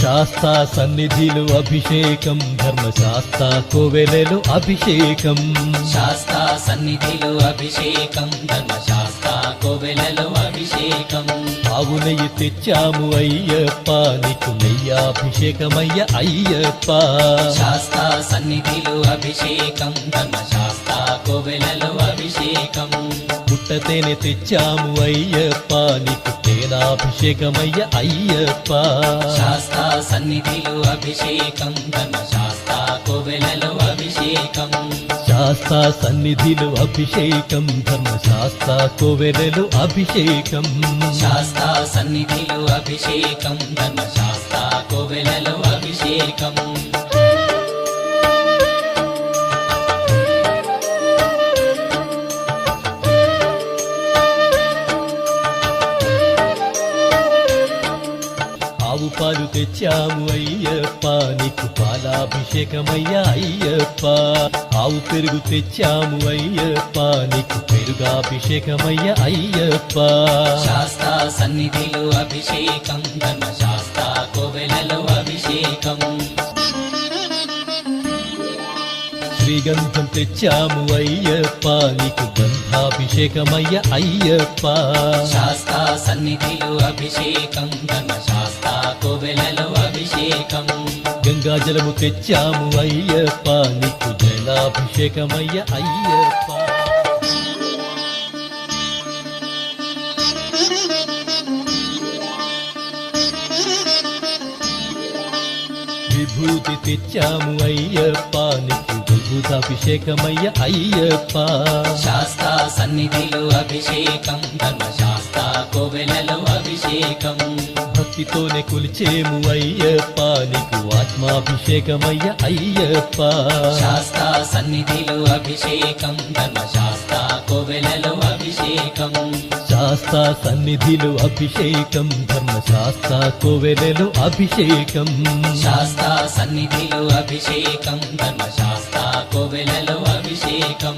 శాస్తా సన్నిధిలో అభిషేకం ధర్మశాస్త్ర కోవెలలో అభిషేకం శాస్తా సన్నిధిలో అభిషేకం ధర్మశాస్త్ర కోవెలలో అభిషేకం ఆవు నెయ్యి తెచ్చాము అయ్యప్ప నీకు నెయ్యాభిషేకమయ్య అయ్యప్ప శాస్తా సన్నిధిలో అభిషేకం ధర్మశాస్త్ర కోవెలలో అభిషేకం పుట్టతేనె తెచ్చాము అయ్యప్ప నీకు తేనాభిషేకమయ్య అయ్యప్ప శాస్తా సన్నిధిలో అభిషేకం ధర్మశాస్త్ర కోవెలలో అభిషేకం శాస్తా సన్నిధిలో అభిషేకం ధర్మశాస్త్ర కోవెలలో అభిషేకం శాస్తా సన్నిధిలో అభిషేకం ధర్మశాస్త్ర కోవెలలో అభిషేకం ఆవు పాలు తెచ్చాము అయ్యప్ప నీకు పాలాభిషేకమయ్య అయ్యప్ప ఆవు పెరుగు తెచ్చాము అయ్యప్ప నీకు పెరుగాభిషేకమయ్య అయ్యప్ప శాస్తా సన్నిధిలో అభిషేకం ధర్మశాస్త్ర కోవెలలో అభిషేకం శ్రీగంధం తెచ్చాము అయ్యప్ప నీకు గంధాభిషేకమయ్య అయ్యప్ప శాస్తా సన్నిధిలో అభిషేకం ధర్మశాస్త్ర కోవెలలో అభిషేకం గంగాజలము తెచ్చాము అయ్యప్ప నీకు జలాభిషేకమయ్య అయ్యప్ప విభూతి తెచ్చాము అయ్యప్ప నీకు విభూతాభిషేకమయ్య అయ్యప్ప శాస్తా సన్నిధిలో అభిషేకం ధర్మశాస్త్ర కోవెలలో అభిషేకం భక్తితోనే కొలిచేము అయ్యప్ప నీకు ఆత్మాభిషేకమయ్య అయ్యప్ప శాస్తా సన్నిధిలో అభిషేకం ధర్మశాస్త్ర కోవెలలో అభిషేకం శాస్తా సన్నిధిలో అభిషేకం ధర్మశాస్త్ర కోవెలలో అభిషేకం శాస్తా సన్నిధిలో అభిషేకం ధర్మశాస్త్ర కోవెలలో అభిషేకం